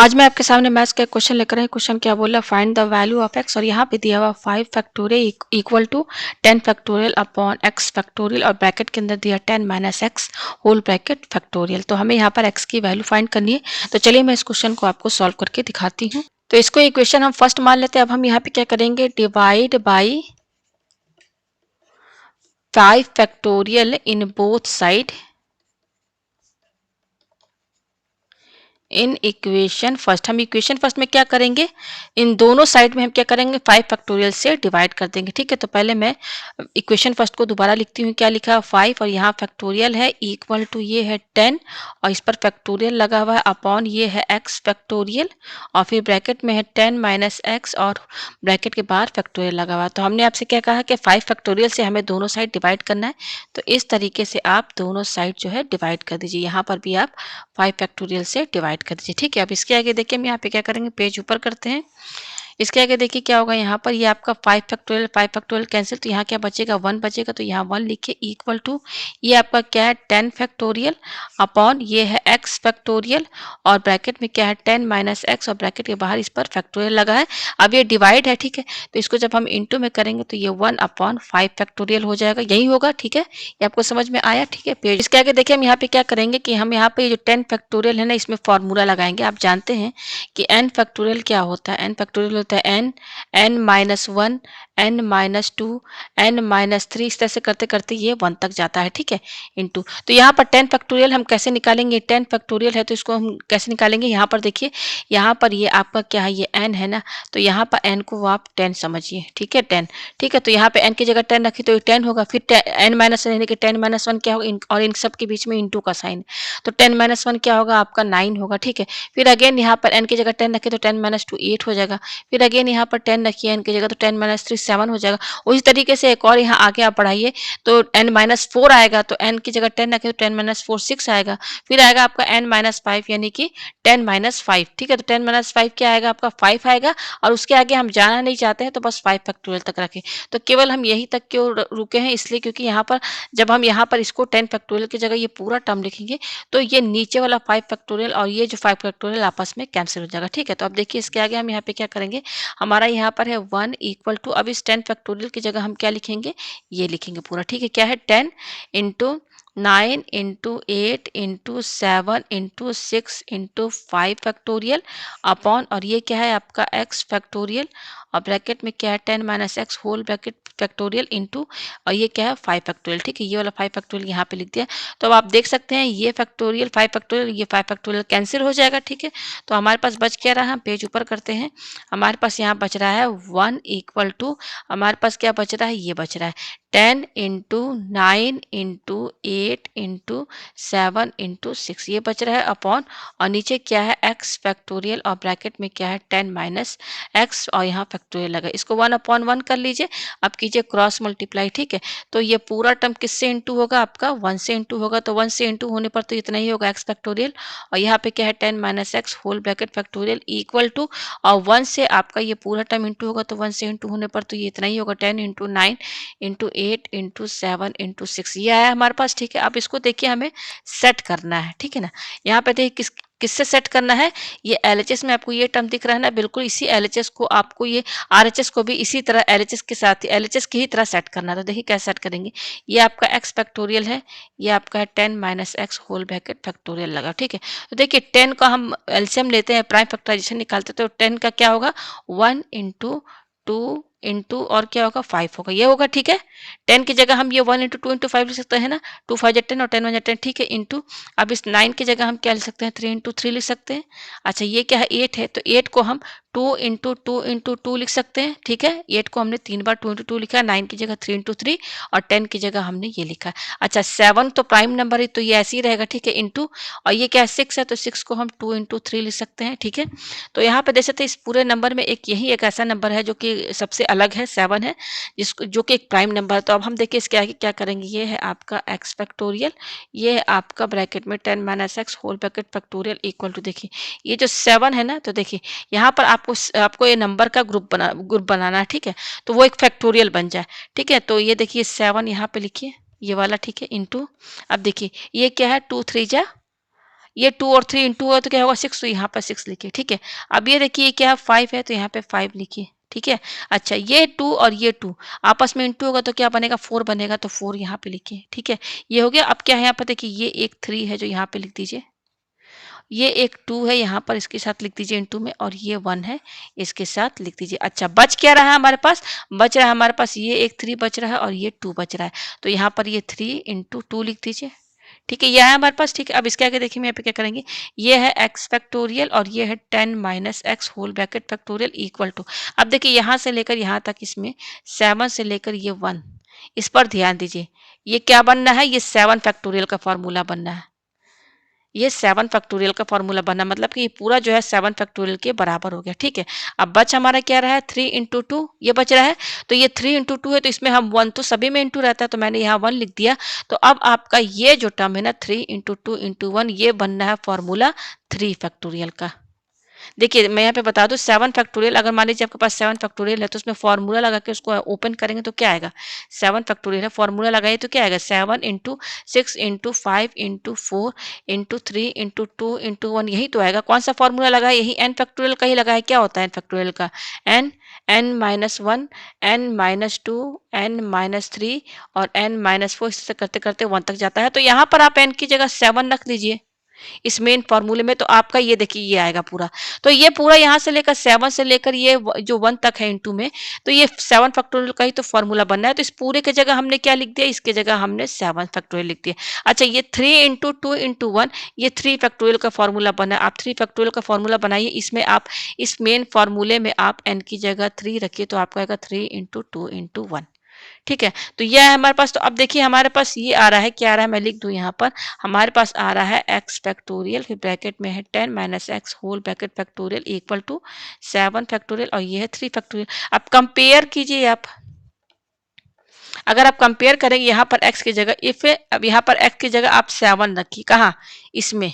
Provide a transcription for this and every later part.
आज मैं आपके सामने मैथ्स का एक क्वेश्चन लेकर आई। क्वेश्चन क्या बोला, find the value of X, और यहाँ पे दिया हुआ 5 factorial equal to 10 factorial upon X factorial, और ब्रैकेट के अंदर दिया 10 minus X whole bracket factorial. तो हमें यहाँ पर एक्स की वैल्यू फाइंड करनी है। तो चलिए मैं इस क्वेश्चन को आपको सॉल्व करके दिखाती हूँ। तो इसको इक्वेशन हम फर्स्ट मान लेते हैं। अब हम यहाँ पे क्या करेंगे, divide by 5 factorial in both side in equation first. हम इक्वेशन फर्स्ट में क्या करेंगे, इन दोनों साइड में हम क्या करेंगे, 5 फैक्टोरियल से डिवाइड कर देंगे। ठीक है, तो पहले मैं इक्वेशन फर्स्ट को दोबारा लिखती हूँ। क्या लिखा है, 5, और यहाँ फैक्टोरियल है इक्वल टू ये है 10, और इस पर फैक्टोरियल लगा हुआ है अपॉन ये है एक्स फैक्टोरियल, और फिर ब्रैकेट में है 10 माइनस एक्स, और ब्रैकेट के बाहर फैक्टोरियल लगा हुआ है। तो हमने आपसे क्या कहा कि 5 फैक्टोरियल से हमें दोनों साइड डिवाइड करना है। तो इस तरीके से आप दोनों साइड जो है डिवाइड कर दीजिए। यहाँ पर भी आप 5 फैक्टोरियल से डिवाइड कर दीजिए। ठीक है, अब इसके आगे देखिए हम यहाँ पे क्या करेंगे, पेज ऊपर करते हैं। इसके आगे देखिए क्या होगा, यहाँ पर ये आपका 5 फैक्टोरियल कैंसिल, तो यहाँ क्या बचेगा, 1 बचेगा। तो यहाँ 1 लिखिए इक्वल टू ये आपका क्या है, 10 फैक्टोरियल अपॉन ये है एक्स फैक्टोरियल, और ब्रैकेट में क्या है 10 माइनस एक्स, और ब्रैकेट के बाहर इस पर फैक्टोरियल लगा है। अब ये डिवाइड है, ठीक है, तो इसको जब हम इंटू में करेंगे तो ये 1 अपॉन 5 फैक्टोरियल हो जाएगा, यही होगा। ठीक है, ये आपको समझ में आया। ठीक है, पेज इसके आगे देखिए हम यहाँ पे क्या करेंगे कि हम यहाँ पे जो 10 फैक्टोरियल है ना, इसमें फॉर्मूला लगाएंगे। आप जानते हैं कि n फैक्टोरियल क्या होता है, n फैक्टोरियल होता है n minus 1, n minus 2, n minus 3, इस तरह से करते करते ये 1 तक जाता है। ठीक है, इंटू, तो यहाँ पर 10 फैक्टोरियल हम कैसे निकालेंगे, 10 फैक्टोरियल है तो इसको हम कैसे निकालेंगे, यहाँ पर देखिए, यहाँ पर ये आपका क्या है, ये n है ना, तो यहाँ पर n को आप 10 समझिए। ठीक है, 10, ठीक है, तो यहाँ पे n की जगह 10 रखी तो ये 10 होगा। फिर n माइनस रहने के 10 माइनस 1 क्या होगा, और इन सब के बीच में इंटू का साइन, तो 10 माइनस 1 क्या होगा आपका 9 होगा। ठीक है, फिर अगेन यहाँ पर n की जगह 10 रखे तो 10 माइनस 2 8 हो जाएगा। फिर अगेन यहाँ पर 10 रखिए n की जगह तो 10 माइनस 3 7 हो जाएगा। उसी तरीके से एक और यहाँ आगे आप बढ़ाइए तो n माइनस 4 आएगा, तो n की जगह 10 रखे तो 10 माइनस 4 6 आएगा। फिर आएगा आपका n माइनस 5 यानी कि 10 माइनस 5। ठीक है, तो 10 माइनस 5 क्या आएगा आपका 5 आएगा, और उसके आगे हम जाना नहीं चाहते हैं तो बस 5 फैक्टोरियल तक रखें। तो केवल हम यही तक क्यों रुके हैं, इसलिए क्योंकि यहाँ पर जब हम यहाँ पर इसको 10 फैक्टोरियल की जगह ये पूरा टर्म लिखेंगे तो ये नीचे वाला 5 फैक्टोरियल और ये जो 5 फैक्टोरियल आपस में कैंसिल हो जाएगा। ठीक है, तो अब देखिए इसके आगे हम यहाँ पे क्या करेंगे, हमारा यहाँ पर है 1 इक्वल टू, अब इस 10 फैक्टोरियल की जगह हम क्या लिखेंगे, ये लिखेंगे पूरा। ठीक है, क्या है 10 into 9 into 8 into 7 into 6 into 5 factorial upon, और ये क्या है आपका x फैक्टोरियल, और ब्रैकेट में क्या है 10 minus X whole bracket factorial into, और ये क्या है 5 फैक्टोरियल। ठीक है, ये वाला 5 फैक्टोरियल यहाँ पे लिख दिया। तो अब आप देख सकते हैं ये फैक्टोरियल 5 फैक्टोरियल, ये 5 फैक्टोरियल कैंसिल हो जाएगा। ठीक है, तो हमारे पास बच क्या रहा, हम पेज ऊपर करते हैं। हमारे पास यहाँ बच रहा है 1 इक्वल टू, हमारे पास क्या बच रहा है, ये बच रहा है 10 इंटू 9 इंटू 8 इंटू 7 इंटू 6, ये बच रहा है अपॉन, और नीचे क्या है एक्स फैक्टोरियल, और ब्रैकेट में क्या है 10 माइनस एक्स, और यहाँ फैक्टोरियल लगा, इसको 1 अपॉन 1 कर लीजिए। अब कीजिए क्रॉस मल्टीप्लाई। ठीक है, तो ये पूरा टर्म किससे इंटू होगा, आपका 1 से इंटू होगा, तो 1 से इंटू होने पर तो इतना ही होगा एक्स फैक्टोरियल, और यहाँ पे क्या है 10 minus X whole bracket factorial equal to, और 1 से आपका ये पूरा टर्म इंटू होगा, तो 1 से इंटू होने पर तो ये इतना ही होगा 10 इंटू 9 इंटू 8 इंटू 7 इंटू 6, ये आया हमारे पास। ठीक है, अब इसको देखिए हमें सेट करना है। ठीक है ना, यहाँ पे देखिए किससे सेट करना है, ये एलएचएस में आपको ये टर्म दिख रहा है ना, बिल्कुल इसी एलएचएस को आपको ये आरएचएस को भी इसी तरह एलएचएस के साथ एलएचएस की ही तरह सेट करना है। तो देखिए कैसे सेट करेंगे, ये आपका एक्स फैक्टोरियल है, ये आपका है 10 minus X whole bracket factorial लगा। ठीक है, तो देखिए 10 का हम एलसीएम लेते हैं, प्राइम फैक्टराइजेशन निकालते हैं, तो 10 का क्या होगा 1 इंटू 2 इंटू और क्या होगा 5 होगा, ये होगा। ठीक है, 10 की जगह हम ये 1 इंटू 2 इंटू 5 लिख सकते हैं ना, 2 5 10 और 10 1 10। ठीक है, इंटू, अब इस 9 की जगह हम क्या लिख सकते हैं 3 इंटू 3 लिख सकते हैं। अच्छा, ये क्या है 8 है, तो 8 को हम 2 इंटू 2 इंटू 2 लिख सकते हैं। ठीक है, 8 को हमने 3 बार 2 इंटू 2 लिखा है, 9 की जगह 3 इंटू 3, और 10 की जगह हमने ये लिखा है। अच्छा, 7 तो प्राइम नंबर है तो ये ऐसे ही रहेगा। ठीक है, इंटू, और ये क्या है 6 है, तो 6 को हम 2 इंटू 3 लिख सकते हैं। ठीक है, तो यहाँ पे देख सकते हैं इस पूरे नंबर में एक यही एक ऐसा नंबर है जो कि सबसे अलग है, 7 है, जिसको जो कि एक प्राइम नंबर है। तो अब हम देखिए इसके आगे क्या करेंगे, ये है आपका एक्स फैक्टोरियल, ये है आपका ब्रैकेट में 10 minus X whole bracket factorial equal to, देखिए ये जो 7 है ना, तो देखिए यहाँ पर आपको ये नंबर का ग्रुप बनाना है। ठीक है, तो वो एक फैक्टोरियल बन जाए। ठीक है, तो ये देखिए 7 यहाँ पे लिखिए ये वाला। ठीक है, इंटू, अब देखिए ये क्या है 2 3 जा ये 2 और 3 इंटू हुआ तो क्या होगा 6, तो यहाँ पर 6 लिखिए, ठीक है। अब ये देखिए क्या है 5 है तो यहाँ पे 5 लिखिए, ठीक है। अच्छा ये 2 और ये 2 आपस में इंटू होगा तो क्या बनेगा 4 बनेगा, तो 4 यहाँ पे लिखिए, ठीक है। ये हो गया। अब क्या है यहाँ पर देखिए ये एक 3 है जो यहाँ पे लिख दीजिए, ये एक 2 है यहाँ पर इसके साथ लिख दीजिए इंटू में, और ये 1 है इसके साथ लिख दीजिए। अच्छा बच क्या रहा है हमारे पास, बच रहा है हमारे पास ये एक 3 बच रहा है और ये 2 बच रहा है, तो यहाँ पर ये 3 इंटू 2 लिख दीजिए, ठीक है। यह है हमारे पास, ठीक है। अब इसके आगे देखिए मैं यहाँ पे क्या करेंगे, ये है एक्स फैक्टोरियल और ये है 10 minus X whole bracket factorial equal to. अब देखिए यहाँ से लेकर यहाँ तक इसमें 7 से लेकर ये 1, इस पर ध्यान दीजिए। ये क्या बनना है, ये 7 फैक्टोरियल का फॉर्मूला बनना है। ये 7 फैक्टोरियल का फॉर्मूला बना मतलब कि ये पूरा जो है 7 फैक्टोरियल के बराबर हो गया, ठीक है। अब बच हमारा क्या रहा है 3 इंटू 2, ये बच रहा है। तो ये 3 इंटू 2 है तो इसमें हम 1 तो सभी में इंटू रहता है तो मैंने यहाँ 1 लिख दिया। तो अब आपका ये जो टर्म है ना 3 इंटू 2 इंटू 1, ये बनना है फॉर्मूला 3 फैक्टोरियल का। देखिए मैं यहाँ पे बता दूं 7 फैक्टोरियल, अगर मान लीजिए आपके पास 7 फैक्टोरियल है तो उसमें फॉर्मूला लगा के उसको ओपन करेंगे तो क्या आएगा, 7 फैक्टोरियल है फॉर्मूला लगाइए तो क्या आएगा 7 into 6 into 5 into 4 into 3 into 2 into 1, यही तो आएगा। कौन सा फॉर्मूला लगा है, यही एन फैक्टोरियल का ही लगा है। क्या होता है एन फैक्टोरियल का, N N minus 1 N minus 2 N minus 3 और एन माइनस 4, इससे करते करते 1 तक जाता है। तो यहाँ पर आप एन की जगह 7 रख दीजिए इस मेन फॉर्मूले में, तो आपका ये देखिए ये आएगा पूरा। तो ये पूरा यहाँ से लेकर 7 से लेकर ये जो 1 तक है इंटू में, तो ये 7 फैक्टोरियल का ही तो फॉर्मूला बनना है। तो इस पूरे के जगह हमने क्या लिख दिया, इसके जगह हमने 7 फैक्टोरियल लिख दिया। अच्छा ये 3 इंटू 2 इंटू 1, ये 3 फैक्टोरियल का फॉर्मूला बना। आप 3 फैक्टोरियल का फॉर्मूला बनाइए, इसमें आप इस मेन फॉर्मूले में आप एन की जगह 3 रखिए तो आपका आएगा 3 इंटू 2 इंटू 1, ठीक है। तो यह है हमारे पास। तो अब देखिए हमारे पास ये आ रहा है, क्या आ रहा है मैं लिख दूं यहाँ पर, हमारे पास आ रहा है एक्स फैक्टोरियल, फिर ब्रैकेट में है 10 minus X whole bracket factorial equal to 7 factorial, और ये है 3 फैक्टोरियल। अब कंपेयर कीजिए आप, अगर आप कंपेयर करेंगे यहाँ पर x की जगह इफ, अब यहाँ पर x की जगह आप 7 रखिए, कहाँ इसमें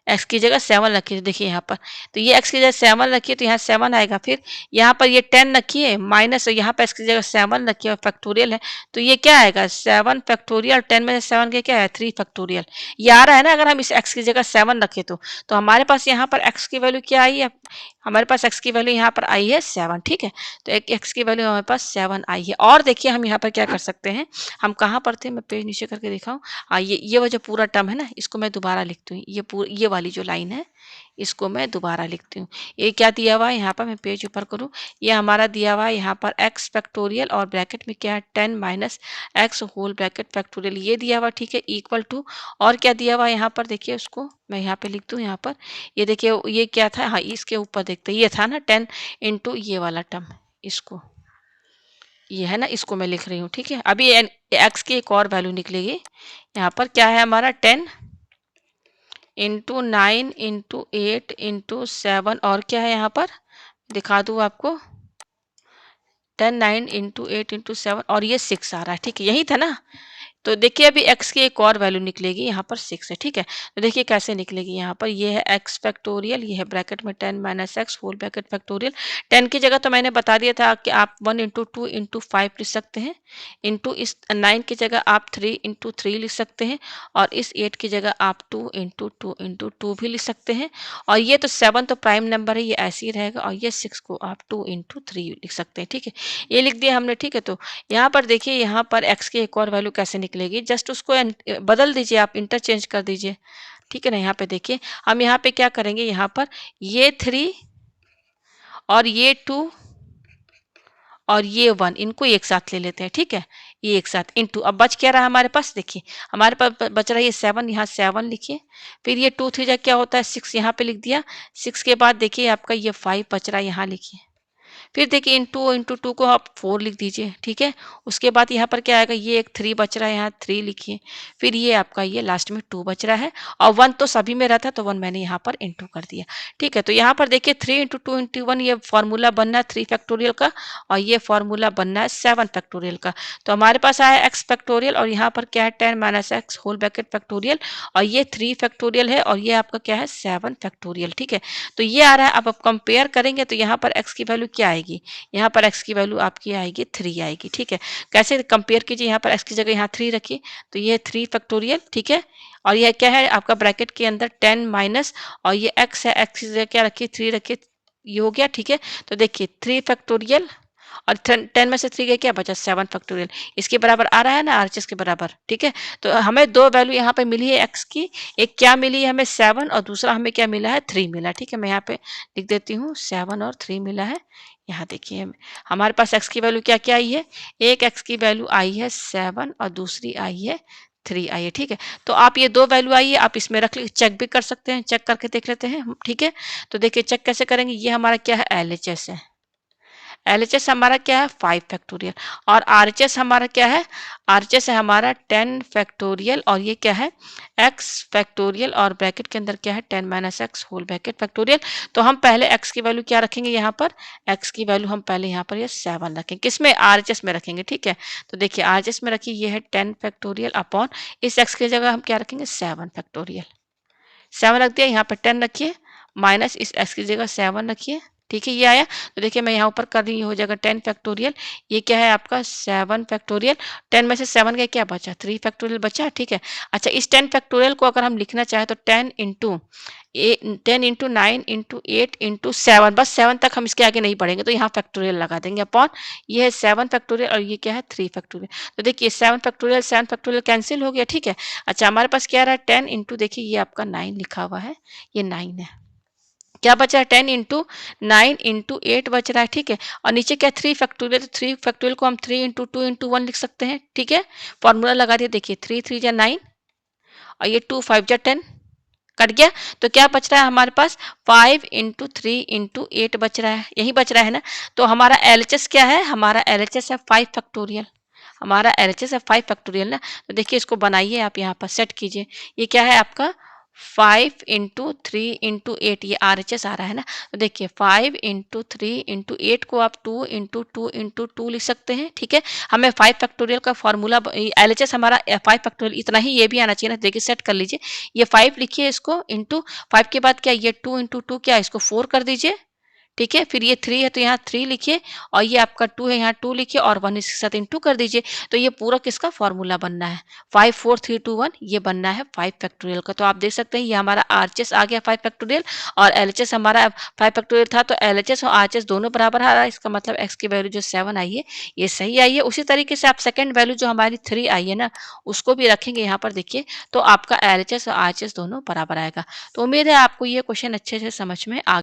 एक्स की जगह 7 रखिए, देखिए यहाँ पर। तो ये एक्स की जगह 7 रखिए तो यहाँ 7 आएगा। फिर यहाँ पर ये 10 रखिए माइनस, यहाँ पर एक्स की जगह 7 रखिए और फैक्टोरियल है तो ये क्या आएगा 7 फैक्टोरियल, 10 में से 7 के क्या है 3 फैक्टोरियल। ये आ रहा है ना, अगर हम इस एक्स की जगह 7 रखें तो हमारे पास यहाँ पर एक्स की वैल्यू क्या आई है, हमारे पास एक्स की वैल्यू यहाँ पर आई है 7, ठीक है। तो एक एक्स की वैल्यू हमारे पास 7 आई है। और देखिए हम यहाँ पर क्या कर सकते हैं, हम कहाँ पर थे, मैं पेज नीचे करके दिखाऊँ। हाँ ये वो जो पूरा टर्म है ना, इसको मैं दोबारा लिखती हूँ, ये वाली जो लाइन है इसको मैं दोबारा लिखती हूँ। ये क्या दिया हुआ है यहाँ पर, मैं पेज ऊपर करूँ, ये हमारा दिया हुआ है यहाँ पर एक्स फैक्टोरियल और ब्रैकेट में क्या है 10 minus X whole bracket factorial, ये दिया हुआ, ठीक है, इक्वल टू। और क्या दिया हुआ है यहाँ पर देखिए, उसको मैं यहाँ पे लिख दूँ यहाँ पर, ये देखिए ये क्या था, हाँ इसके ऊपर देखते हैं, ये था ना 10 इंटू ये वाला टर्म, इसको ये है ना, इसको मैं लिख रही हूँ, ठीक है। अभी एक्स की एक और वैल्यू निकलेगी, यहाँ पर क्या है हमारा 10 इंटू 9 इंटू 8 इंटू 7, और क्या है यहाँ पर दिखा दूँ आपको 10 9 इंटू 8 इंटू 7, और ये 6 आ रहा है, ठीक है, यही था ना। तो देखिए अभी x की एक और वैल्यू निकलेगी, यहाँ पर 6 है, ठीक है। तो देखिए कैसे निकलेगी, यहाँ पर ये है x फैक्टोरियल, ये है ब्रैकेट में 10 minus X whole bracket factorial. 10 की जगह तो मैंने बता दिया था कि आप 1 इंटू 2 इंटू 5 लिख सकते हैं, इंटू इस 9 की जगह आप 3 इंटू 3 लिख सकते हैं, और इस 8 की जगह आप 2 इंटू 2 इंटू 2 भी लिख सकते हैं। और ये तो 7 तो प्राइम नंबर है, ये ऐसे ही रहेगा, और ये 6 को आप 2 इंटू 3 लिख सकते हैं, ठीक है। ये लिख दिया हमने, ठीक है। तो यहाँ पर देखिए यहाँ पर x की एक और वैल्यू कैसे निकलेगी, जस्ट उसको बदल दीजिए, आप इंटरचेंज कर दीजिए, ठीक है ना। यहाँ पे देखिए हम यहाँ पे क्या करेंगे, यहाँ पर ये 3 और ये 2 और ये 1, इनको एक साथ ले लेते हैं, ठीक है, ये एक साथ इंटू। अब बच क्या रहा हमारे पास, देखिए हमारे पास बच रहा है ये 7, यहाँ 7 लिखिए, फिर ये 2 3 जा क्या होता है 6, यहाँ पे लिख दिया। 6 के बाद देखिए आपका ये 5 बच रहा है, यहाँ लिखिए। फिर देखिए इंटू 2 को आप 4 लिख दीजिए, ठीक है। उसके बाद यहाँ पर क्या आएगा, ये एक 3 बच रहा है, यहाँ 3 लिखिए। फिर ये आपका ये लास्ट में 2 बच रहा है, और 1 तो सभी में रहता है तो 1 मैंने यहाँ पर इंटू कर दिया, ठीक है। तो यहाँ पर देखिए 3 इंटू 2 इंटू 1, ये फॉर्मूला बनना है 3 फैक्टोरियल का, और ये फॉर्मूला बनना है 7 फैक्टोरियल का। तो हमारे पास आया एक्स फैक्टोरियल, और यहाँ पर क्या है 10 minus X whole bracket factorial, और ये 3 फैक्टोरियल है, और ये आपका क्या है 7 फैक्टोरियल, ठीक है। तो ये आ रहा है। अब आप कंपेयर करेंगे तो यहाँ पर एक्स की वैल्यू क्या आएगी, यहाँ पर x की वैल्यू आपकी आएगी 3 आएगी, ठीक है। कैसे कंपेयर कीजिए, यहाँ पर x की जगह यहाँ 3 रखिए, तो ये 3 फैक्टोरियल, ठीक है। और यह क्या है आपका ब्रैकेट के अंदर 10 माइनस, और ये x है, x की जगह क्या रखिए 3 रखिए, ये हो गया, ठीक है। तो देखिए 3 फैक्टोरियल और 10 में से 3 गए, क्या बचा 7 फैक्टोरियल, इसके बराबर आ रहा है ना आरएचएस के बराबर, ठीक है। तो हमें दो वैल्यू यहाँ पे मिली है x की, एक क्या मिली है हमें 7 और दूसरा हमें क्या मिला है 3 मिला, ठीक है। मैं यहाँ पे लिख देती हूँ 7 और 3 मिला है। यहाँ देखिए हमारे पास x की वैल्यू क्या क्या आई है, एक x की वैल्यू आई है 7 और दूसरी आई है 3 आई है, ठीक है। तो आप ये दो वैल्यू आई है, आप इसमें रख लीजिए, चेक भी कर सकते हैं, चेक करके देख लेते हैं हम, ठीक है। तो देखिए चेक कैसे करेंगे, ये हमारा क्या है एलएचएस है, एलएचएस हमारा क्या है 5 फैक्टोरियल, और आरएचएस हमारा क्या है, आरएचएस है हमारा 10 फैक्टोरियल, और ये क्या है x फैक्टोरियल, और ब्रैकेट के अंदर क्या है 10 minus X whole bracket factorial. तो हम पहले x की वैल्यू क्या रखेंगे, यहाँ पर x की वैल्यू हम पहले यहाँ पर ये 7 रखेंगे, किसमें आरएचएस में रखेंगे, ठीक है। तो देखिए आरएचएस में रखिए, ये है 10 फैक्टोरियल अपॉन इस x की जगह हम क्या रखेंगे 7 फैक्टोरियल, 7 रख दिया, यहाँ पर 10 रखिए, माइनस इस x की जगह 7 रखिए, ठीक है। ये आया, तो देखिए मैं यहाँ ऊपर कर रही हूँ, हो जाएगा 10 फैक्टोरियल, ये क्या है आपका 7 फैक्टोरियल, 10 में से 7 का क्या बचा 3 फैक्टोरियल बचा, ठीक है। अच्छा इस 10 फैक्टोरियल को अगर हम लिखना चाहें तो 10 इंटू 9 इंटू 8 इंटू 7, बस 7 तक हम इसके आगे नहीं बढ़ेंगे, तो यहाँ फैक्टोरियल लगा देंगे अपॉन, ये है 7 फैक्टोरियल और ये क्या है 3 फैक्टोरियल। तो देखिए 7 फैक्टोरियल कैंसिल हो गया, ठीक है। अच्छा हमारे पास क्या रहा है 10 इंटू, देखिए ये आपका 9 लिखा हुआ है, ये 9 है, क्या बचा है 10 इंटू 9 इंटू 8 बच रहा है, ठीक है। और नीचे क्या 3 फैक्टोरियल, तो 3 फैक्टोरियल को हम 3 इंटू 2 इंटू 1 लिख सकते हैं, ठीक है। फॉर्मूला लगा दिया, देखिए 3 3 जा 9 और ये 2 5 जा 10, कट गया। तो क्या बच रहा है हमारे पास 5 इंटू 3 इंटू 8 बच रहा है, यही बच रहा है ना। तो हमारा एलएचएस क्या है, हमारा एलएचएस है 5 फैक्टोरियल, हमारा एलएचएस है 5 फैक्टोरियल ना। तो देखिए इसको बनाइए आप, यहाँ पर सेट कीजिए, ये क्या है आपका 5 इंटू 3 इंटू 8, ये आरएचएस आ रहा है ना। तो देखिए 5 इंटू 3 इंटू 8 को आप 2 इंटू 2 इंटू 2 लिख सकते हैं, ठीक है। हमें 5 फैक्टोरियल का फॉर्मूला, एलएचएस हमारा 5 फैक्टोरियल इतना ही, ये भी आना चाहिए ना। देखिए सेट कर लीजिए, ये 5 लिखिए, इसको इंटू 5 के बाद क्या ये 2 इंटू 2 क्या इसको 4 कर दीजिए, ठीक है। फिर ये 3 है तो यहाँ 3 लिखिए, और ये आपका 2 है यहाँ 2 लिखिए, और 1 इसके साथ इंटू कर दीजिए। तो ये पूरा किसका फॉर्मूला बनना है 5 4 3 2 1, ये बनना है 5 फैक्टोरियल का। तो आप देख सकते हैं ये हमारा आरएचएस आ गया 5 फैक्टोरियल, और एलएचएस हमारा 5 फैक्टोरियल था, तो एलएचएस और आरएचएस दोनों बराबर आ रहा है। इसका मतलब एक्स की वैल्यू जो 7 आई है ये सही आई है। उसी तरीके से आप सेकेंड वैल्यू जो हमारी 3 आई है ना, उसको भी रखेंगे यहाँ पर, देखिए तो आपका एलएचएस और आरएचएस दोनों बराबर आएगा। तो उम्मीद है आपको ये क्वेश्चन अच्छे से समझ में आ